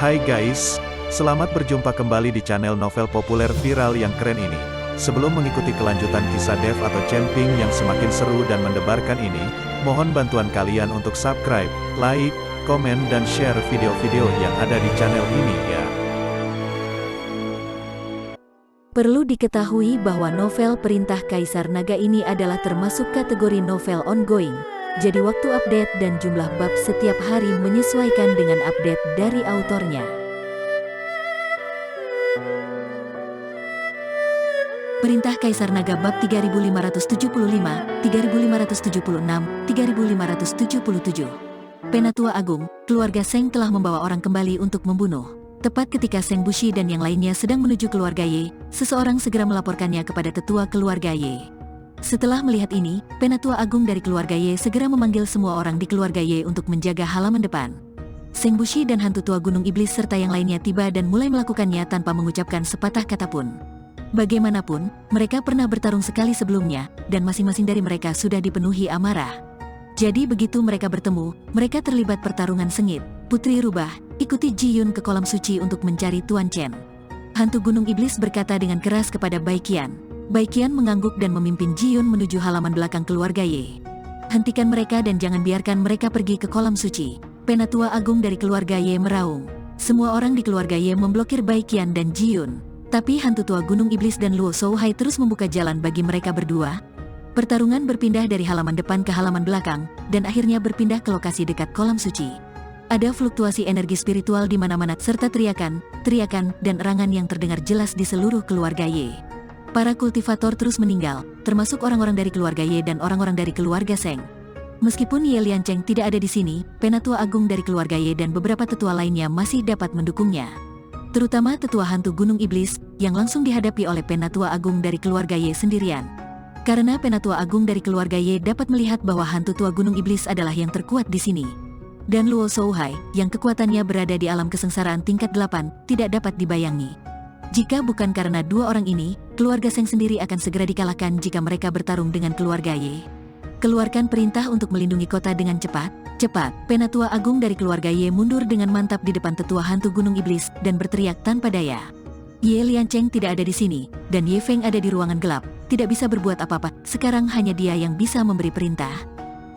Hai guys, selamat berjumpa kembali di channel novel populer viral yang keren ini. Sebelum mengikuti kelanjutan kisah Dev atau Camping yang semakin seru dan mendebarkan ini, mohon bantuan kalian untuk subscribe, like, komen dan share video-video yang ada di channel ini ya. Perlu diketahui bahwa novel Perintah Kaisar Naga ini adalah termasuk kategori novel ongoing. Jadi waktu update dan jumlah bab setiap hari menyesuaikan dengan update dari autornya. Perintah Kaisar Naga bab 3575, 3576, 3577. Penatua Agung, keluarga Seng telah membawa orang kembali untuk membunuh. Tepat ketika Seng Bushi dan yang lainnya sedang menuju keluarga Ye, seseorang segera melaporkannya kepada tetua keluarga Ye. Setelah melihat ini, Penatua Agung dari keluarga Ye segera memanggil semua orang di keluarga Ye untuk menjaga halaman depan. Seng Bushi dan hantu tua Gunung Iblis serta yang lainnya tiba dan mulai melakukannya tanpa mengucapkan sepatah kata pun. Bagaimanapun, mereka pernah bertarung sekali sebelumnya, dan masing-masing dari mereka sudah dipenuhi amarah. Jadi begitu mereka bertemu, mereka terlibat pertarungan sengit. Putri Rubah, ikuti Ji Yun ke kolam suci untuk mencari Tuan Chen. Hantu Gunung Iblis berkata dengan keras kepada Bai Qian. Bai Qian mengangguk dan memimpin Ji Yun menuju halaman belakang keluarga Ye. Hentikan mereka dan jangan biarkan mereka pergi ke kolam suci. Penatua Agung dari keluarga Ye meraung. Semua orang di keluarga Ye memblokir Bai Qian dan Ji Yun. Tapi hantu tua Gunung Iblis dan Luo Shouhai terus membuka jalan bagi mereka berdua. Pertarungan berpindah dari halaman depan ke halaman belakang, dan akhirnya berpindah ke lokasi dekat kolam suci. Ada fluktuasi energi spiritual di mana-mana serta teriakan, dan erangan yang terdengar jelas di seluruh keluarga Ye. Para kultivator terus meninggal, termasuk orang-orang dari keluarga Ye dan orang-orang dari keluarga Seng. Meskipun Ye Liancheng tidak ada di sini, Penatua Agung dari keluarga Ye dan beberapa tetua lainnya masih dapat mendukungnya. Terutama tetua hantu Gunung Iblis, yang langsung dihadapi oleh Penatua Agung dari keluarga Ye sendirian. Karena Penatua Agung dari keluarga Ye dapat melihat bahwa hantu tua Gunung Iblis adalah yang terkuat di sini. Dan Luo Shouhai, yang kekuatannya berada di alam kesengsaraan tingkat 8, tidak dapat dibayangi. Jika bukan karena dua orang ini, keluarga Seng sendiri akan segera dikalahkan jika mereka bertarung dengan keluarga Ye. Keluarkan perintah untuk melindungi kota dengan cepat. Cepat, Penatua Agung dari keluarga Ye mundur dengan mantap di depan tetua hantu Gunung Iblis dan berteriak tanpa daya. Ye Liancheng tidak ada di sini, dan Ye Feng ada di ruangan gelap, tidak bisa berbuat apa-apa, sekarang hanya dia yang bisa memberi perintah.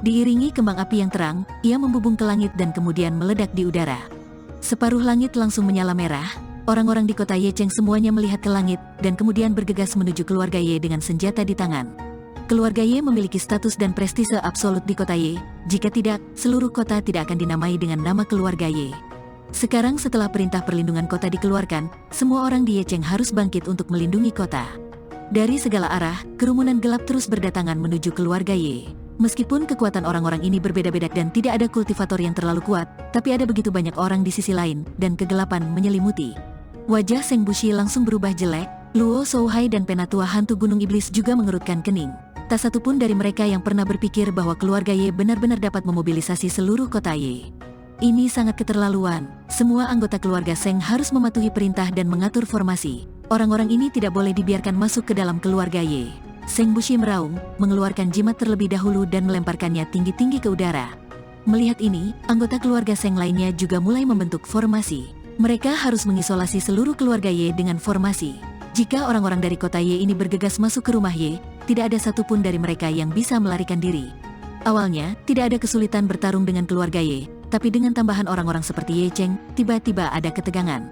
Diiringi kembang api yang terang, ia membubung ke langit dan kemudian meledak di udara. Separuh langit langsung menyala merah. Orang-orang di kota Yecheng semuanya melihat ke langit, dan kemudian bergegas menuju keluarga Ye dengan senjata di tangan. Keluarga Ye memiliki status dan prestise absolut di kota Ye, jika tidak, seluruh kota tidak akan dinamai dengan nama keluarga Ye. Sekarang setelah perintah perlindungan kota dikeluarkan, semua orang di Yecheng harus bangkit untuk melindungi kota. Dari segala arah, kerumunan gelap terus berdatangan menuju keluarga Ye. Meskipun kekuatan orang-orang ini berbeda-beda dan tidak ada kultivator yang terlalu kuat, tapi ada begitu banyak orang di sisi lain, dan kegelapan menyelimuti. Wajah Seng Bushi langsung berubah jelek, Luo Shouhai dan Penatua Hantu Gunung Iblis juga mengerutkan kening. Tak satu pun dari mereka yang pernah berpikir bahwa keluarga Ye benar-benar dapat memobilisasi seluruh kota Ye. Ini sangat keterlaluan, semua anggota keluarga Seng harus mematuhi perintah dan mengatur formasi. Orang-orang ini tidak boleh dibiarkan masuk ke dalam keluarga Ye. Seng Bushi meraung, mengeluarkan jimat terlebih dahulu dan melemparkannya tinggi-tinggi ke udara. Melihat ini, anggota keluarga Seng lainnya juga mulai membentuk formasi. Mereka harus mengisolasi seluruh keluarga Ye dengan formasi. Jika orang-orang dari kota Ye ini bergegas masuk ke rumah Ye, tidak ada satupun dari mereka yang bisa melarikan diri. Awalnya, tidak ada kesulitan bertarung dengan keluarga Ye, tapi dengan tambahan orang-orang seperti Ye Cheng, tiba-tiba ada ketegangan.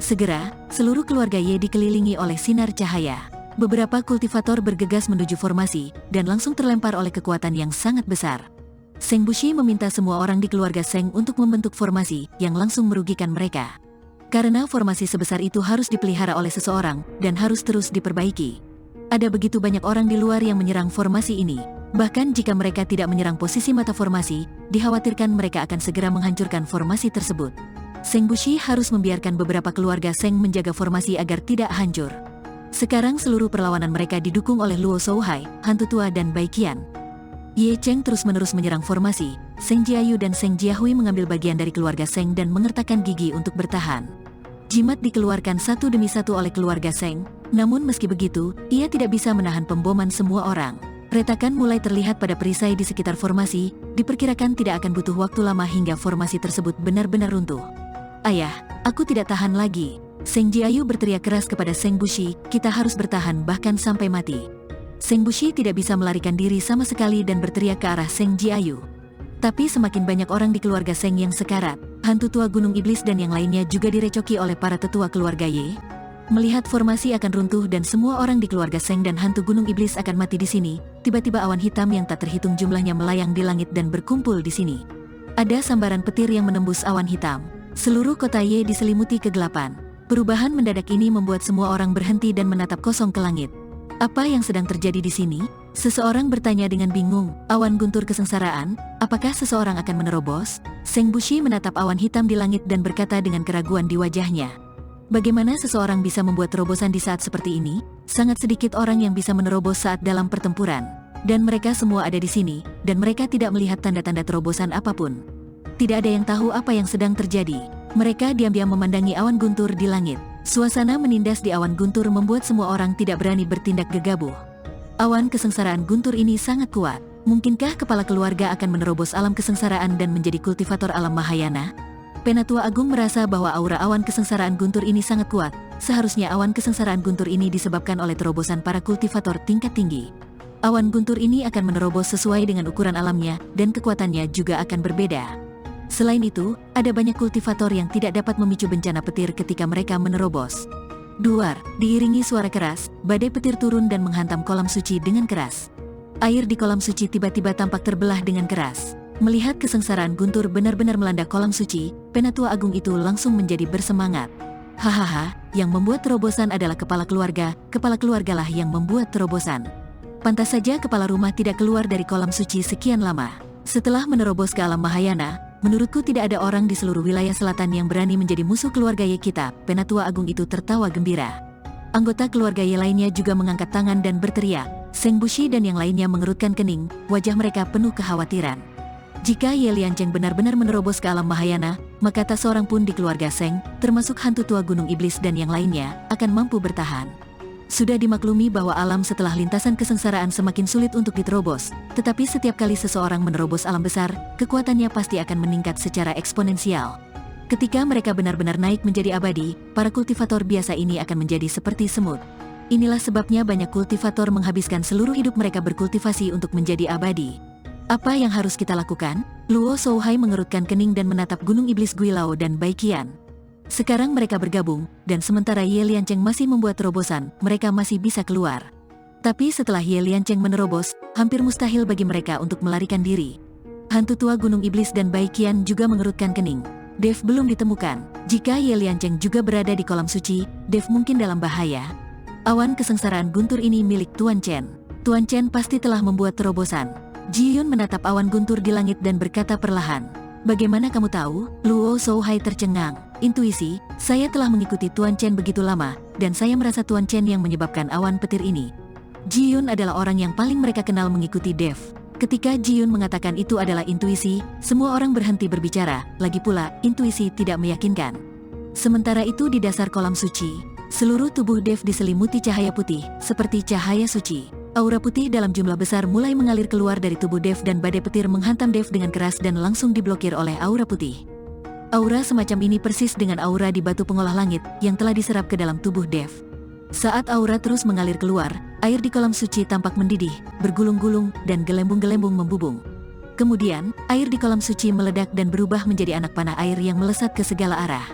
Segera, seluruh keluarga Ye dikelilingi oleh sinar cahaya. Beberapa kultivator bergegas menuju formasi, dan langsung terlempar oleh kekuatan yang sangat besar. Seng Bushi meminta semua orang di keluarga Seng untuk membentuk formasi, yang langsung merugikan mereka. Karena formasi sebesar itu harus dipelihara oleh seseorang, dan harus terus diperbaiki. Ada begitu banyak orang di luar yang menyerang formasi ini. Bahkan jika mereka tidak menyerang posisi mata formasi, dikhawatirkan mereka akan segera menghancurkan formasi tersebut. Seng Bushi harus membiarkan beberapa keluarga Seng menjaga formasi agar tidak hancur. Sekarang seluruh perlawanan mereka didukung oleh Luo Shouhai, hantu tua dan Bai Qian. Ye Cheng terus-menerus menyerang formasi. Seng Jiayu dan Seng Jiahui mengambil bagian dari keluarga Seng dan mengertakkan gigi untuk bertahan. Jimat dikeluarkan satu demi satu oleh keluarga Seng, namun meski begitu, ia tidak bisa menahan pemboman semua orang. Retakan mulai terlihat pada perisai di sekitar formasi, diperkirakan tidak akan butuh waktu lama hingga formasi tersebut benar-benar runtuh. Ayah, Aku tidak tahan lagi. Seng Jiayu berteriak keras kepada Seng Bushi, kita harus bertahan bahkan sampai mati. Seng Bushi tidak bisa melarikan diri sama sekali dan berteriak ke arah Seng Jiayu. Tapi semakin banyak orang di keluarga Seng yang sekarat, hantu tua Gunung Iblis dan yang lainnya juga direcoki oleh para tetua keluarga Ye. Melihat formasi akan runtuh dan semua orang di keluarga Seng dan hantu Gunung Iblis akan mati di sini, tiba-tiba awan hitam yang tak terhitung jumlahnya melayang di langit dan berkumpul di sini. Ada sambaran petir yang menembus awan hitam. Seluruh kota Ye diselimuti kegelapan. Perubahan mendadak ini membuat semua orang berhenti dan menatap kosong ke langit. Apa yang sedang terjadi di sini? Seseorang bertanya dengan bingung. Awan guntur kesengsaraan, apakah seseorang akan menerobos? Seng Bushi menatap awan hitam di langit dan berkata dengan keraguan di wajahnya. Bagaimana seseorang bisa membuat terobosan di saat seperti ini? Sangat sedikit orang yang bisa menerobos saat dalam pertempuran. Dan mereka semua ada di sini, dan mereka tidak melihat tanda-tanda terobosan apapun. Tidak ada yang tahu apa yang sedang terjadi. Mereka diam-diam memandangi awan guntur di langit. Suasana menindas di awan guntur membuat semua orang tidak berani bertindak gegabah. Awan kesengsaraan guntur ini sangat kuat. Mungkinkah kepala keluarga akan menerobos alam kesengsaraan dan menjadi kultivator alam Mahayana? Penatua Agung merasa bahwa aura awan kesengsaraan guntur ini sangat kuat. Seharusnya awan kesengsaraan guntur ini disebabkan oleh terobosan para kultivator tingkat tinggi. Awan guntur ini akan menerobos sesuai dengan ukuran alamnya, dan kekuatannya juga akan berbeda. Selain itu, ada banyak kultivator yang tidak dapat memicu bencana petir ketika mereka menerobos. Duar, diiringi suara keras, badai petir turun dan menghantam kolam suci dengan keras. Air di kolam suci tiba-tiba tampak terbelah dengan keras. Melihat kesengsaraan guntur benar-benar melanda kolam suci, Penatua Agung itu langsung menjadi bersemangat. Hahaha, yang membuat terobosan adalah kepala keluargalah yang membuat terobosan. Pantas saja kepala rumah tidak keluar dari kolam suci sekian lama. Setelah menerobos ke alam Mahayana, menurutku tidak ada orang di seluruh wilayah selatan yang berani menjadi musuh keluarga Ye kita. Penatua Agung itu tertawa gembira. Anggota keluarga Ye lainnya juga mengangkat tangan dan berteriak. Seng Bushi dan yang lainnya mengerutkan kening, wajah mereka penuh kekhawatiran. Jika Ye Liancheng benar-benar menerobos ke alam Mahayana, maka tak seorang pun di keluarga Seng, termasuk hantu tua Gunung Iblis dan yang lainnya, akan mampu bertahan. Sudah dimaklumi bahwa alam setelah lintasan kesengsaraan semakin sulit untuk diterobos, tetapi setiap kali seseorang menerobos alam besar, kekuatannya pasti akan meningkat secara eksponensial. Ketika mereka benar-benar naik menjadi abadi, para kultivator biasa ini akan menjadi seperti semut. Inilah sebabnya banyak kultivator menghabiskan seluruh hidup mereka berkultivasi untuk menjadi abadi. Apa yang harus kita lakukan? Luo Shouhai mengerutkan kening dan menatap Gunung Iblis Guilao dan Baiqian. Sekarang mereka bergabung, dan sementara Ye Liancheng masih membuat terobosan, mereka masih bisa keluar. Tapi setelah Ye Liancheng menerobos, hampir mustahil bagi mereka untuk melarikan diri. Hantu tua Gunung Iblis dan Baiqian juga mengerutkan kening. Dev belum ditemukan. Jika Ye Liancheng juga berada di kolam suci, Dev mungkin dalam bahaya. Awan kesengsaraan guntur ini milik Tuan Chen. Tuan Chen pasti telah membuat terobosan. Ji Yun menatap awan guntur di langit dan berkata perlahan. Bagaimana kamu tahu? Luo Shouhai tercengang. Intuisi, saya telah mengikuti Tuan Chen begitu lama, dan saya merasa Tuan Chen yang menyebabkan awan petir ini. Ji Yun adalah orang yang paling mereka kenal mengikuti Dev. Ketika Ji Yun mengatakan itu adalah intuisi, semua orang berhenti berbicara, lagi pula, intuisi tidak meyakinkan. Sementara itu di dasar kolam suci, seluruh tubuh Dev diselimuti cahaya putih, seperti cahaya suci. Aura putih dalam jumlah besar mulai mengalir keluar dari tubuh Dev dan badai petir menghantam Dev dengan keras dan langsung diblokir oleh aura putih. Aura semacam ini persis dengan aura di batu pengolah langit yang telah diserap ke dalam tubuh Dev. Saat aura terus mengalir keluar, air di kolam suci tampak mendidih, bergulung-gulung, dan gelembung-gelembung membubung. Kemudian, air di kolam suci meledak dan berubah menjadi anak panah air yang melesat ke segala arah.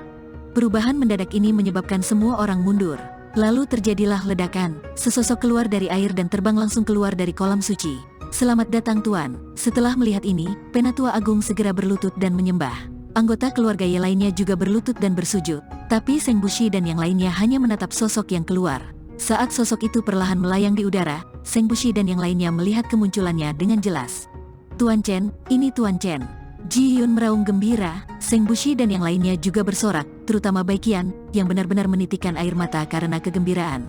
Perubahan mendadak ini menyebabkan semua orang mundur. Lalu terjadilah ledakan, sesosok keluar dari air dan terbang langsung keluar dari kolam suci. Selamat datang Tuan. Setelah melihat ini, Penatua Agung segera berlutut dan menyembah. Anggota keluarga Ye lainnya juga berlutut dan bersujud, tapi Seng Bushi dan yang lainnya hanya menatap sosok yang keluar. Saat sosok itu perlahan melayang di udara, Seng Bushi dan yang lainnya melihat kemunculannya dengan jelas. Tuan Chen, ini Tuan Chen. Ji Yun meraung gembira, Seng Bushi dan yang lainnya juga bersorak, terutama Baiqian, yang benar-benar menitikkan air mata karena kegembiraan.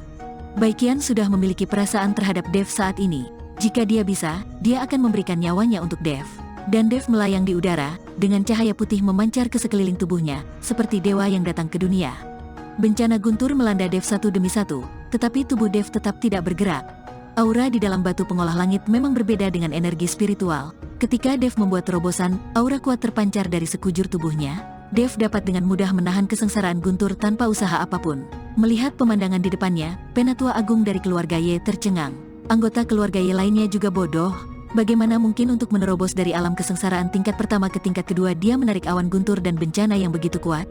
Baiqian sudah memiliki perasaan terhadap Dev saat ini. Jika dia bisa, dia akan memberikan nyawanya untuk Dev. Dan Dev melayang di udara, dengan cahaya putih memancar ke sekeliling tubuhnya, seperti dewa yang datang ke dunia. Bencana guntur melanda Dev satu demi satu, tetapi tubuh Dev tetap tidak bergerak. Aura di dalam batu pengolah langit memang berbeda dengan energi spiritual. Ketika Dev membuat terobosan, aura kuat terpancar dari sekujur tubuhnya. Dev dapat dengan mudah menahan kesengsaraan Guntur tanpa usaha apapun. Melihat pemandangan di depannya, Penatua Agung dari keluarga Ye tercengang. Anggota keluarga Ye lainnya juga bodoh. Bagaimana mungkin untuk menerobos dari alam kesengsaraan tingkat pertama ke tingkat kedua dia menarik awan guntur dan bencana yang begitu kuat?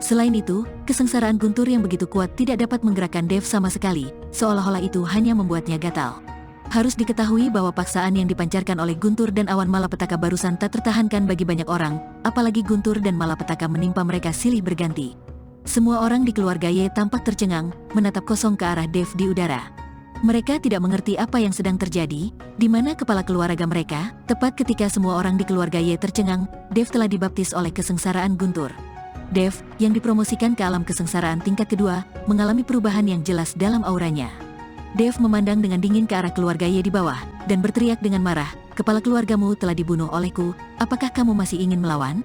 Selain itu, kesengsaraan guntur yang begitu kuat tidak dapat menggerakkan Dev sama sekali, seolah-olah itu hanya membuatnya gatal. Harus diketahui bahwa paksaan yang dipancarkan oleh Guntur dan awan malapetaka barusan tak tertahankan bagi banyak orang, apalagi Guntur dan malapetaka menimpa mereka silih berganti. Semua orang di keluarga Ye tampak tercengang, menatap kosong ke arah Dev di udara. Mereka tidak mengerti apa yang sedang terjadi, di mana kepala keluarga mereka. Tepat ketika semua orang di keluarga Ye tercengang, Dev telah dibaptis oleh kesengsaraan Guntur. Dev, yang dipromosikan ke alam kesengsaraan tingkat kedua, mengalami perubahan yang jelas dalam auranya. Dev memandang dengan dingin ke arah keluarga Ye di bawah, dan berteriak dengan marah, "Kepala keluargamu telah dibunuh olehku, apakah kamu masih ingin melawan?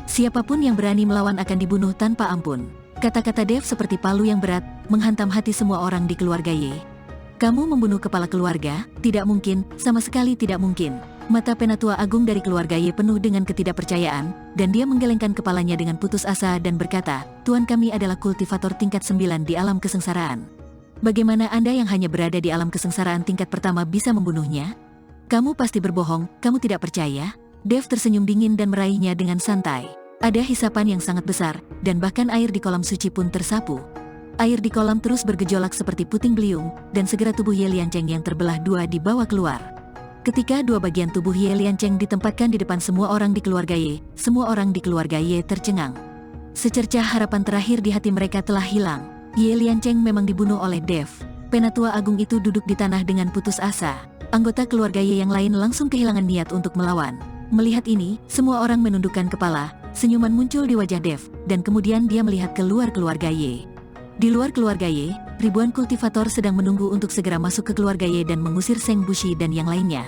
Siapapun yang berani melawan akan dibunuh tanpa ampun." Kata-kata Dev seperti palu yang berat, menghantam hati semua orang di keluarga Ye. "Kamu membunuh kepala keluarga? Tidak mungkin, sama sekali tidak mungkin." Mata Penatua Agung dari keluarga Ye penuh dengan ketidakpercayaan, dan dia menggelengkan kepalanya dengan putus asa dan berkata, "Tuan kami adalah kultivator tingkat 9 di alam kesengsaraan. Bagaimana Anda yang hanya berada di alam kesengsaraan tingkat pertama bisa membunuhnya? Kamu pasti berbohong, kamu tidak percaya?" Dev tersenyum dingin dan meraihnya dengan santai. Ada hisapan yang sangat besar, dan bahkan air di kolam suci pun tersapu. Air di kolam terus bergejolak seperti puting beliung, dan segera tubuh Ye Liancheng yang terbelah dua dibawa keluar. Ketika dua bagian tubuh Ye Liancheng ditempatkan di depan semua orang di keluarga Ye, semua orang di keluarga Ye tercengang. Secercah harapan terakhir di hati mereka telah hilang. Ye Liancheng memang dibunuh oleh Dev. Penatua Agung itu duduk di tanah dengan putus asa. Anggota keluarga Ye yang lain langsung kehilangan niat untuk melawan. Melihat ini, semua orang menundukkan kepala, senyuman muncul di wajah Dev, dan kemudian dia melihat keluar keluarga Ye. Di luar keluarga Ye, ribuan kultivator sedang menunggu untuk segera masuk ke keluarga Ye dan mengusir Seng Bushi dan yang lainnya.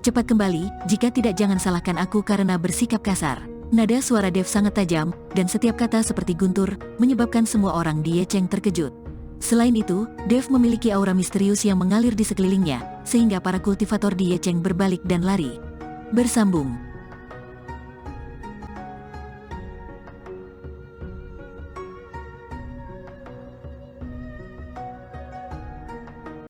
"Cepat kembali, jika tidak jangan salahkan aku karena bersikap kasar." Nada suara Dev sangat tajam, dan setiap kata seperti guntur, menyebabkan semua orang di Yecheng terkejut. Selain itu, Dev memiliki aura misterius yang mengalir di sekelilingnya, sehingga para kultivator di Yecheng berbalik dan lari. Bersambung.